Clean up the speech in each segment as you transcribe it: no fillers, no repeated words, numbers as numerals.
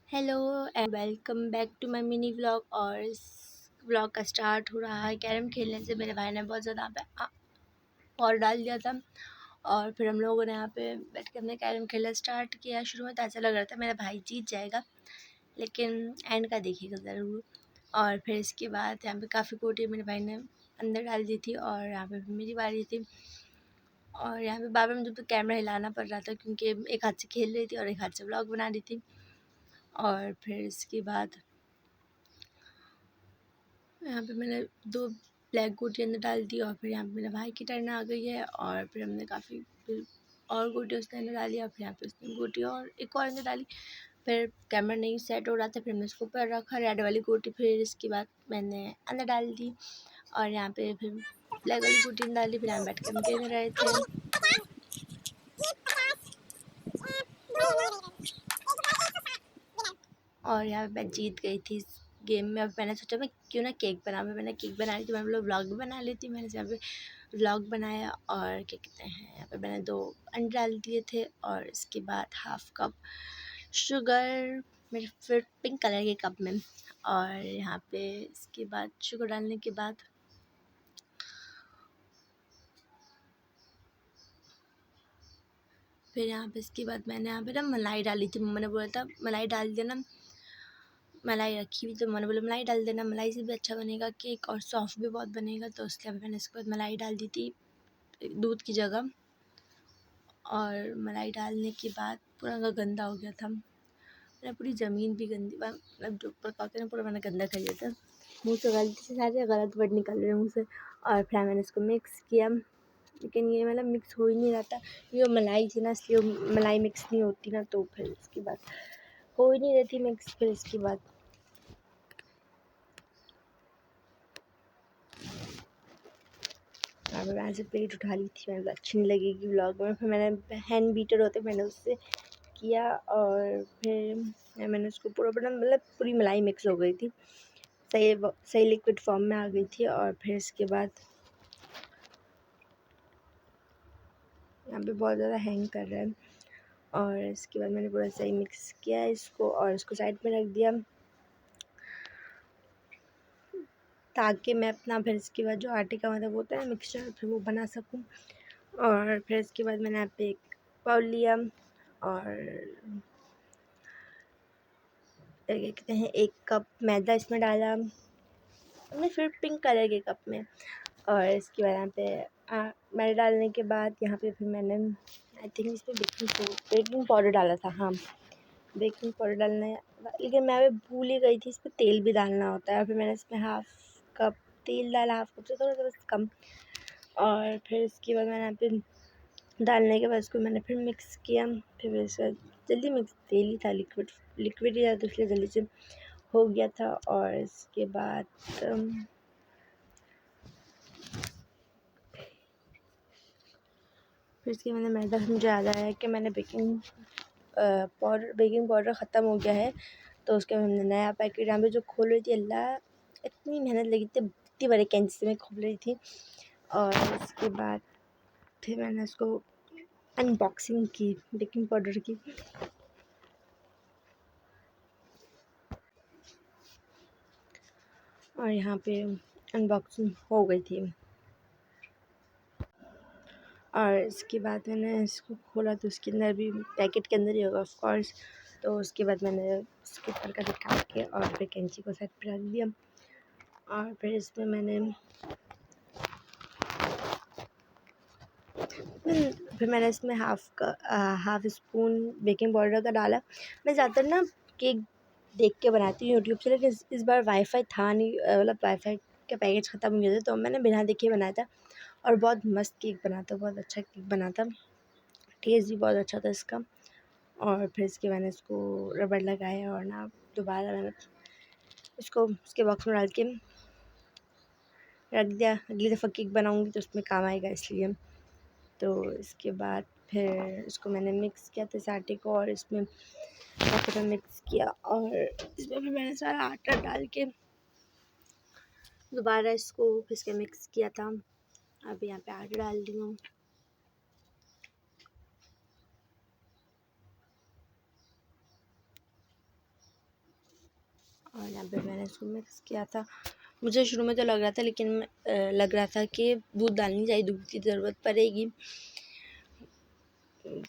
Hello and welcome back to my mini vlog. और इस vlog का स्टार्ट हो रहा है कैरम खेलने से। मेरे भाई ने बहुत ज़्यादा यहाँ पे और डाल दिया था और फिर हम लोगों ने यहाँ पे बैठ के हमने कैरम खेलना स्टार्ट किया। शुरू में तो ऐसा लग रहा था मेरा भाई जीत जाएगा, लेकिन एंड का देखिएगा ज़रूर। और फिर इसके बाद यहाँ पे काफ़ी गोटियाँ मेरे भाई ने अंदर डाल दी थी और यहाँ पे मेरी बारी थी। और यहाँ पे बार बार मुझे तो कैमरा हिलाना पड़ रहा था क्योंकि एक हाथ से खेल रही थी और एक हाथ से व्लॉग बना रही थी। और फिर इसके बाद यहाँ पे मैंने 2 ब्लैक गोटी अंदर डाल दी और फिर यहाँ पे मेरे भाई की टर्न आ गई है और फिर हमने काफ़ी फिर और गोटी उसने अंदर डाली और फिर यहाँ पे उसने गोटी और एक और अंदर डाली। फिर कैमरा नहीं सेट हो रहा था, फिर हमने उसको ऊपर रखा रेड वाली गोटी, फिर इसके बाद मैंने अंदर डाल दी और यहाँ पे फिर ब्लैक वाली गोटी अंदर डाली। फिर यहाँ बैठ के हम खेल रहे थे और यहाँ पे मैं जीत गई थी इस गेम में। अब मैंने सोचा मैं क्यों ना केक बनाऊँ। मैंने केक बना ली थी, मैं बोला व्लॉग भी बना लेती। मैंने यहाँ पे व्लॉग बनाया और क्या कहते हैं यहाँ पे मैंने 2 अंडे डाल दिए थे और इसके बाद हाफ कप शुगर मेरे फिर पिंक कलर के कप में। और यहाँ पे इसके बाद शुगर डालने के बाद फिर यहाँ पे इसके बाद मैंने यहाँ पे ना मलाई डाली थी। मम्मा ने बोला था मलाई डाल देना, मलाई रखी हुई तो मैंने बोला मलाई डाल देना, मलाई से भी अच्छा बनेगा केक और सॉफ्ट भी बहुत बनेगा। तो उसके बाद मैंने इसके बाद मलाई डाल दी थी दूध की जगह। और मलाई डालने के बाद पूरा गंदा हो गया था, मेरा पूरी ज़मीन भी गंदी, मतलब जो ऊपर का होता है ना पूरा मैंने गंदा कर लिया था। मुँह से गलती से सारे गलत वर्ड निकल रहे हैं मुँह से। और फिर मैंने इसको मिक्स किया, लेकिन ये मतलब मिक्स हो ही नहीं रहा था। ये मलाई थी ना, इसलिए मलाई मिक्स नहीं होती ना, तो फिर इसके बाद हो ही नहीं रही थी मिक्स। फिर इसके बाद अब मैं से प्लेट उठा ली थी, मैंने अच्छी नहीं लगेगी व्लॉग में। फिर मैंने हैंड बीटर होते मैंने उससे किया और फिर मैंने उसको पूरा बना, मतलब पूरी मलाई मिक्स हो गई थी, सही सही लिक्विड फॉर्म में आ गई थी। और फिर इसके बाद यहाँ पे बहुत ज़्यादा हैंग कर रहा है। और इसके बाद मैंने पूरा सही मिक्स किया इसको और इसको साइड में रख दिया ताकि मैं अपना फिर इसके बाद जो आटे का मतलब होता है मिक्सचर फिर वो बना सकूँ। और फिर इसके बाद मैंने यहाँ पे एक बाउल लिया और क्या कहते हैं 1 कप मैदा इसमें डाला मैंने, फिर पिंक कलर के कप में। और इसके बाद यहाँ पे मैदा डालने के बाद यहाँ पे फिर मैंने आई थिंक इसमें बेकिंग पाउडर डाला था। हाँ, बेकिंग पाउडर डालना है, लेकिन मैं अभी भूल ही गई थी इसमें तेल भी डालना होता है। और फिर मैंने इसमें हाफ़ कप तेल डाला, हाफ़ कप से थोड़ा सा बस कम। और फिर इसके बाद मैंने यहाँ पे डालने के बाद उसको मैंने फिर मिक्स किया। फिर इसके बाद जल्दी मिक्स, तेल ही था, लिक्विड ही था तो इसलिए जल्दी से हो गया था। और इसके बाद फिर इसके मैंने मैदा, मुझे याद आया कि मैंने बेकिंग पाउडर ख़त्म हो गया है, तो उसके बाद हमने नया पैकेट यहाँ पे जो खोल रही थी, अल्लाह इतनी मेहनत लगी थी, इतनी बड़ी कैंची से मैं खोल रही थी। और इसके बाद फिर मैंने उसको अनबॉक्सिंग की बेकिंग पाउडर की। और यहाँ पे अनबॉक्सिंग हो गई थी। और इसके बाद मैंने इसको खोला तो उसके अंदर भी पैकेट के अंदर ही होगा ऑफ कोर्स। तो उसके बाद मैंने उसके ऊपर का निकाल के और फिर कैंची को साइड पे रख दिया। और फिर इसमें मैंने इसमें हाफ़ स्पून बेकिंग पाउडर का डाला। मैं ज़्यादातर ना केक देख के बनाती हूँ यूट्यूब से, लेकिन इस बार वाईफ़ाई था नहीं, मतलब वाईफ़ाई के पैकेज ख़त्म हो गए थे, तो मैंने बिना देखे बनाया था और बहुत मस्त केक बना था, बहुत अच्छा केक बना था, टेस्ट भी बहुत अच्छा था इसका। और फिर इसके मैंने इसको रबड़ लगाया और ना दोबारा मैंने इसको उसके बॉक्स में डाल के रख दिया। अगली दफ़ा केक बनाऊँगी तो उसमें काम आएगा इसलिए। तो इसके बाद फिर इसको मैंने मिक्स किया था इस आटे को और इसमें आटे में मिक्स किया और इसमें फिर मैंने सारा आटा डाल के दोबारा इसको फिर से मिक्स किया था। अब यहाँ पे आटा डाल दी हूँ। और यहाँ पे मैंने इसको मिक्स किया था। मुझे शुरू में तो लग रहा था लग रहा था कि दूध डालनी चाहिए, दूध की ज़रूरत पड़ेगी।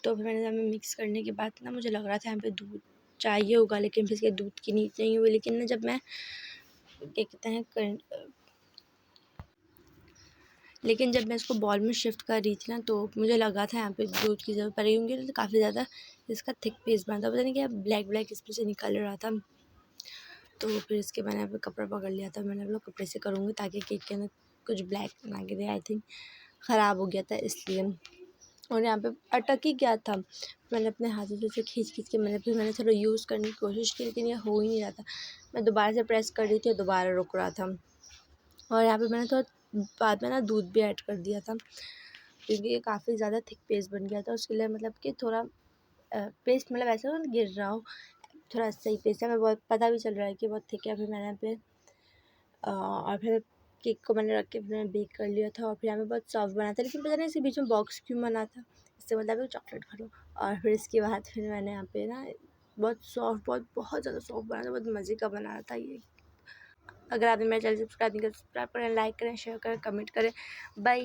तो फिर मैंने यहाँ पे मिक्स करने के बाद ना मुझे लग रहा था यहाँ पे दूध चाहिए होगा, लेकिन फिर इसके दूध की नीड नहीं हुई। लेकिन ना जब मैं क्या कहते हैं लेकिन जब मैं इसको बॉल में शिफ्ट कर रही थी ना, तो मुझे लगा था यहाँ पे दूध की ज़रूरत पड़ेगी क्योंकि तो काफ़ी ज़्यादा इसका थिक पेस्ट बना था। पता नहीं क्या ब्लैक ब्लैक इसमें से निकल रहा था। तो फिर इसके मैंने यहाँ पे कपड़ा पकड़ लिया था। मैंने बोला कपड़े से करूँगी ताकि केक के अंदर कुछ ब्लैक ना गिरे। आई थिंक ख़राब हो गया था इसलिए। और यहाँ पे अटक ही गया था। मैंने अपने हाथों से इसे खींच के मैंने थोड़ा यूज़ करने की कोशिश की, लेकिन ये हो ही नहीं रहा था। मैं दोबारा से प्रेस कर रही थी और दोबारा रुक रहा था। और यहाँ पे मैंने थोड़ा बाद में ना दूध भी ऐड कर दिया था क्योंकि ये काफ़ी ज़्यादा थिक पेस्ट बन गया था। उसके लिए मतलब कि थोड़ा पेस्ट मतलब ऐसा ना गिर रहा हो, थोड़ा सही पेस्ट है। मैं बहुत पता भी चल रहा है कि बहुत थिक है। फिर मैंने यहाँ पे और फिर केक को मैंने रख के फिर मैंने बेक कर लिया था। और फिर यहाँ पे बहुत सॉफ्ट बना था, लेकिन पता नहीं इसी बीच में बॉक्स क्यों बना था। इससे मतलब चॉकलेट खा लो। और फिर इसके बाद फिर मैंने यहाँ पे ना बहुत सॉफ्ट बहुत ज़्यादा सॉफ्ट बना था, बहुत मज़े का बना था ये। अगर आपने मेरा चैनल सब्सक्राइब नहीं किया, सब्सक्राइब करें, लाइक करें, शेयर करें, कमेंट करें। बाय।